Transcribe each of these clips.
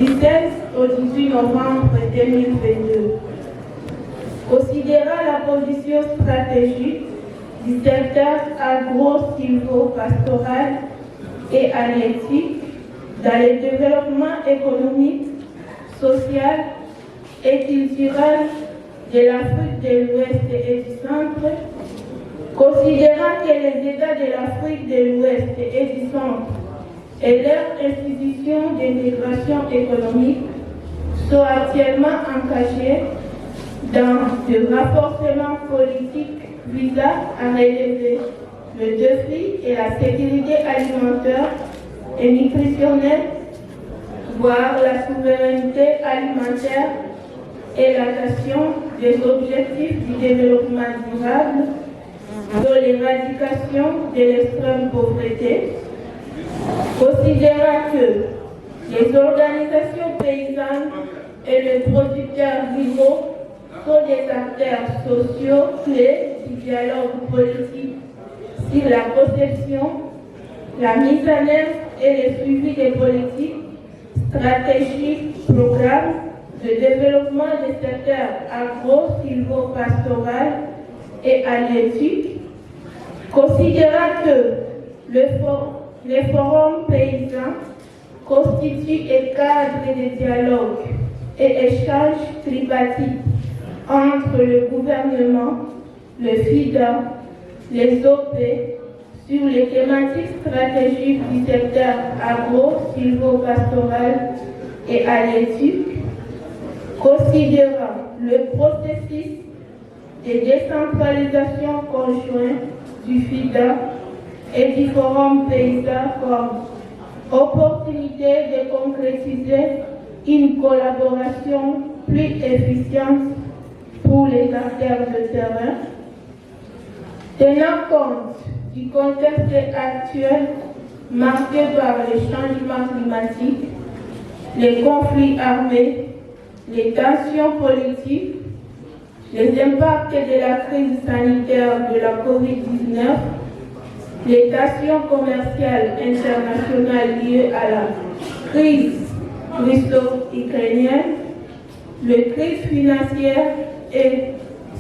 17 au 18 novembre 2022. Considérant la position stratégique du secteur agro-silvo-pastoral et halieutique dans le développement économique, social et culturel de l'Afrique de l'Ouest et du Centre, considérant que les États de l'Afrique de l'Ouest et du Centre et leurs institutions d'intégration économique sont actuellement engagés dans le renforcement politique visant à relever le défi et la sécurité alimentaire et nutritionnelle, voire la souveraineté alimentaire et l'atteinte des objectifs du développement durable, dont l'éradication de l'extrême pauvreté, considérant que les organisations paysannes et les producteurs ruraux sont des acteurs sociaux clés du dialogue politique sur la conception, la mise en œuvre et le suivi des politiques, stratégies, programmes de développement des secteurs agro-silvo-pastoral et halieutique, considérant que les forums paysans constituent un cadre de dialogue et échange tripartite entre le gouvernement, le FIDA, les OP sur les thématiques stratégiques du secteur agro-silvo-pastoral et halieutique, considérant le processus de décentralisation conjoint du FIDA et du Forum paysan comme opportunité de concrétiser une collaboration plus efficiente pour les acteurs de terrain, tenant compte du contexte actuel marqué par les changements climatiques, les conflits armés, les tensions politiques, les impacts de la crise sanitaire de la COVID-19, les tensions commerciales internationales liées à la crise russo-ukrainienne, les crises financières et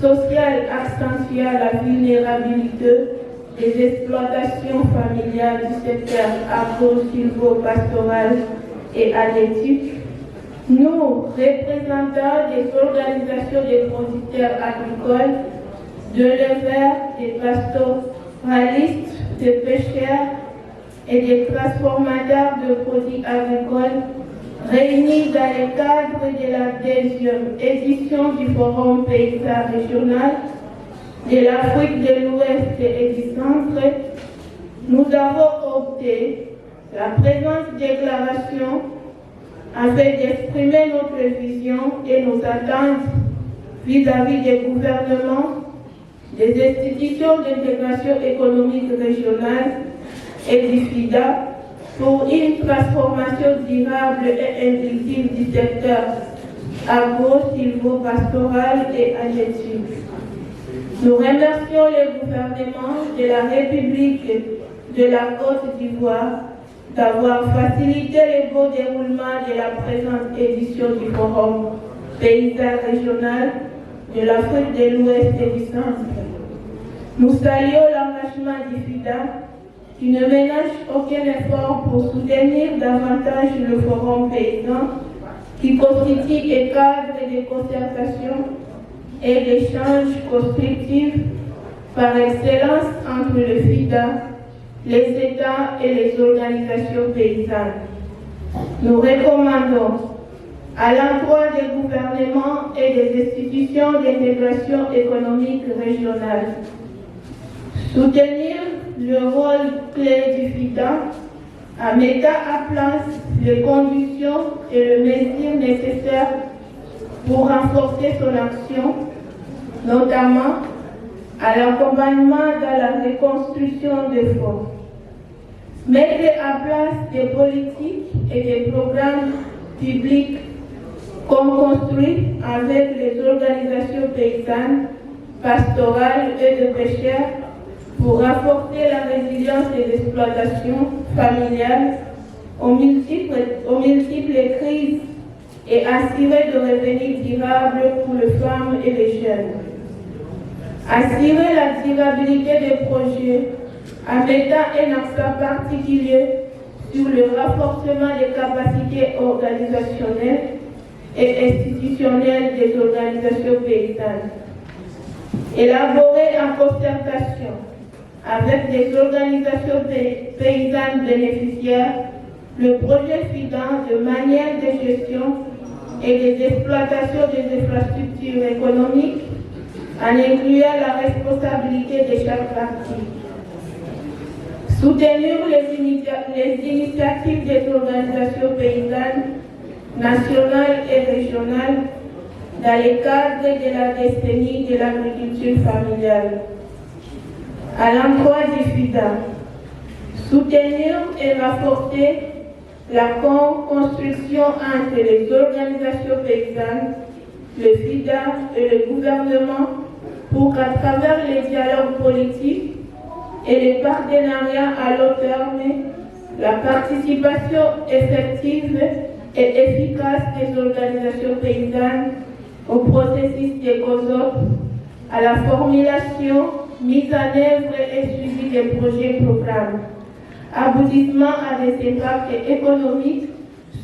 sociales accentuant la vulnérabilité des exploitations familiales du secteur agro-silvo-pastoral et halieutique, nous, représentants des organisations des producteurs agricoles, de l'éleveur, des pastoralistes, des pêcheurs et des transformateurs de produits agricoles, réunis dans le cadre de la deuxième édition du Forum paysan régional de l'Afrique de l'Ouest et du Centre, nous avons opté la présente déclaration afin d'exprimer notre vision et nos attentes vis-à-vis des gouvernements, des institutions d'intégration économique régionale et du FIDA pour une transformation durable et inclusive du secteur agro-silvo-pastoral et halieutique. Nous remercions le gouvernement de la République de la Côte d'Ivoire d'avoir facilité le bon déroulement de la présente édition du Forum paysan régional de l'Afrique de l'Ouest et du Centre. Nous saluons l'engagement du FIDA qui ne ménage aucun effort pour soutenir davantage le Forum paysan qui constitue un cadre de concertation et d'échange constructif par excellence entre le FIDA, les États et les organisations paysannes. Nous recommandons à l'endroit des gouvernements et des institutions d'intégration économique régionale soutenir le rôle clé du FIDA en mettant à place les conditions et les mesures nécessaires pour renforcer son action, notamment à l'accompagnement dans la reconstruction des fonds. Mettre à place des politiques et des programmes publics construits avec les organisations paysannes, pastorales et de pêcheurs pour renforcer la résilience des exploitations familiales aux multiples crises et assurer de revenus durables pour les femmes et les jeunes. Assurer la durabilité des projets en mettant un accent particulier sur le renforcement des capacités organisationnelles et institutionnelles des organisations paysannes. Élaborer en concertation avec des organisations paysannes bénéficiaires le projet FIDA de manière de gestion et des exploitations des infrastructures économiques en incluant la responsabilité de chaque partie. Soutenir les initiatives des organisations paysannes nationales et régionales dans le cadre de la décennie de l'agriculture familiale. À l'endroit du FIDA, soutenir et renforcer la construction entre les organisations paysannes, le FIDA et le gouvernement pour qu'à travers les dialogues politiques et les partenariats à long terme, la participation effective et efficace des organisations paysannes au processus de COSOP, à la formulation, mise en œuvre et suivi des projets programmes, aboutissement à des impacts économiques,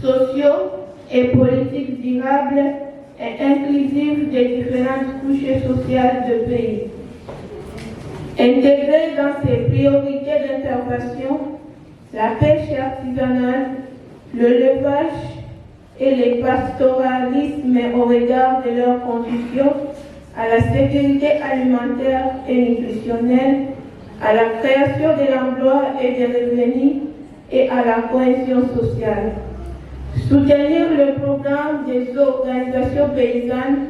sociaux et politiques durables et inclusifs des différentes couches sociales du pays. Intégrer dans ses priorités d'intervention la pêche artisanale, le levage et le pastoralisme au regard de leurs conditions à la sécurité alimentaire et nutritionnelle, à la création de l'emploi et des revenus et à la cohésion sociale. Soutenir le programme des organisations paysannes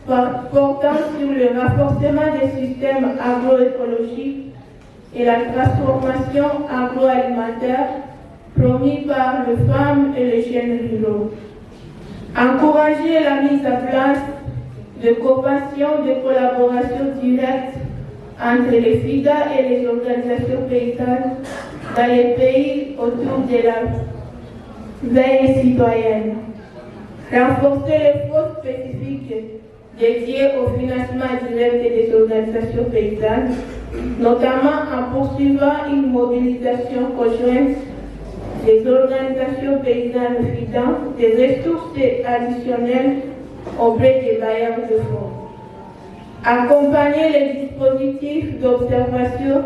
portant sur le renforcement des systèmes agroécologiques et la transformation agroalimentaire promis par les femmes et les jeunes ruraux. Encourager la mise en place de conventions de collaboration directe entre les FIDA et les organisations paysannes dans les pays autour de la veille citoyenne. Renforcer les fonds spécifiques dédiés au financement direct des organisations paysannes, notamment en poursuivant une mobilisation conjointe des organisations paysannes FIDA des ressources additionnelles auprès des bailleurs de fonds. Accompagner les dispositifs d'observation,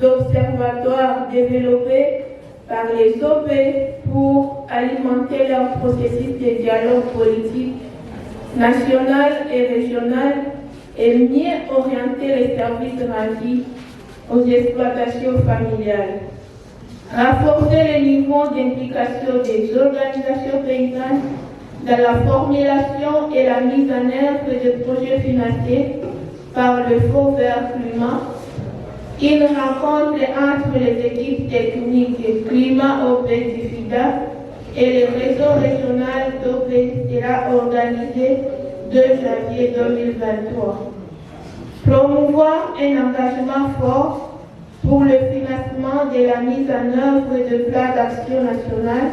d'observatoire développés par les OP pour alimenter leur processus de dialogue politique national et régional et mieux orienter les services rendus aux exploitations familiales. Renforcer le niveau d'implication des organisations paysannes dans la formulation et la mise en œuvre de projets financés par le Fonds vert climat. Une rencontre entre les équipes techniques climat OP du FIDA et le réseau régional d'OP sera organisée le 2 janvier 2023. Promouvoir un engagement fort pour le financement de la mise en œuvre de plans d'action nationale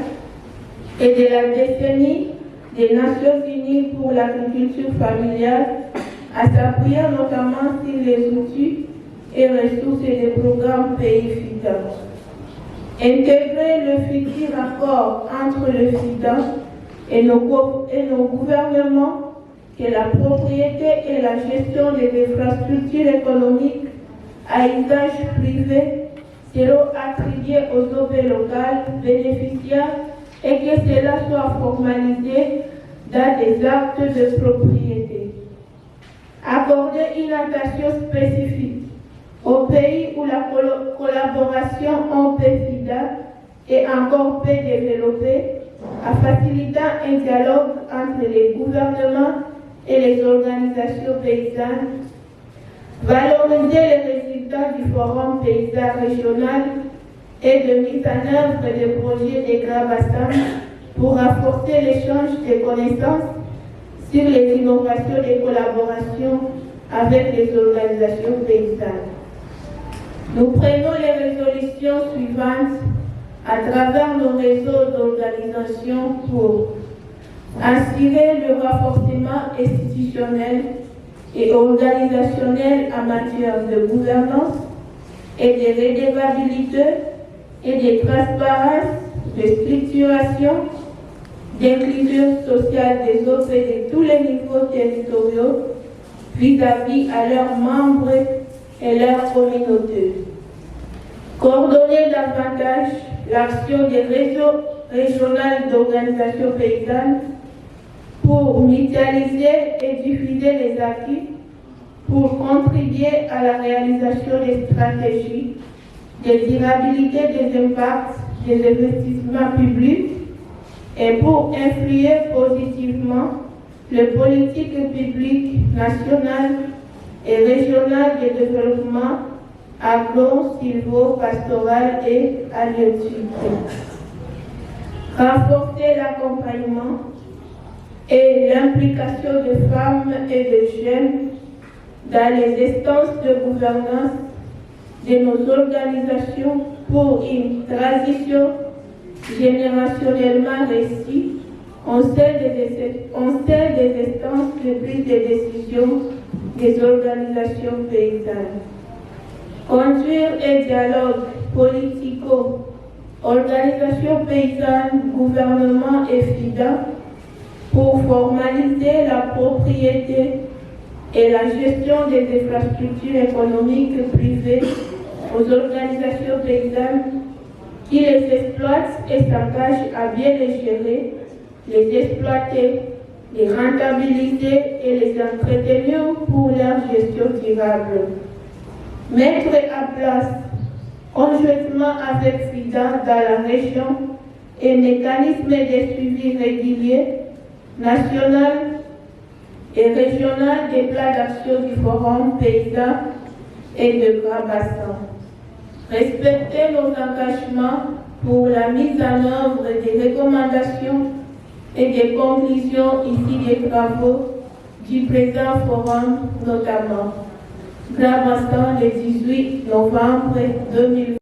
et de la décennie des Nations Unies pour l'agriculture familiale, en s'appuyant notamment sur les outils et ressources des programmes pays FIDA. Intégrer le futur accord entre le FIDA et nos gouvernements que la propriété et la gestion des infrastructures économiques à usage privé seront attribuées aux OP locales bénéficiaires et que cela soit formalisé dans des actes de propriété. Accorder une attention spécifique aux pays où la collaboration OP-FIDA est encore peu développée, en facilitant un dialogue entre les gouvernements et les organisations paysannes, valoriser les résultats du Forum paysan régional et de mise en œuvre de projets de grands bassins pour renforcer l'échange de connaissances sur les innovations de collaboration avec les organisations paysannes. Nous prenons les résolutions suivantes à travers nos réseaux d'organisation pour assurer le renforcement institutionnel et organisationnel en matière de gouvernance et de redevabilité et de transparence, de structuration, d'inclusion sociale des autres et de tous les niveaux territoriaux vis-à-vis à leurs membres et leurs communautés. Coordonner davantage l'action des réseaux régionaux d'organisation paysanne pour mutualiser et diffuser les acquis, pour contribuer à la réalisation des stratégies de durabilité des impacts des investissements publics et pour influer positivement les politiques publiques nationales et régionales de développement agro, silvo, pastoral et halieutique. Renforcer l'accompagnement et l'implication de femmes et de jeunes dans les instances de gouvernance de nos organisations pour une transition générationnellement réussie en sein des instances de prise de décision des organisations paysannes. Conduire un dialogue politico, organisation paysanne, gouvernement et FIDA pour formaliser la propriété et la gestion des infrastructures économiques privées aux organisations paysannes qui les exploitent et s'engagent à bien les gérer, les exploiter, les rentabiliser et les entretenir pour leur gestion durable. Mettre en place, conjointement avec FIDA dans la région, un mécanisme de suivi régulier, national et régional des plans d'action du Forum paysan et de Grand Bassin. Respecter nos engagements pour la mise en œuvre des recommandations et des conclusions ici des travaux du présent forum, notamment Grand Bassin le 18 novembre 2020.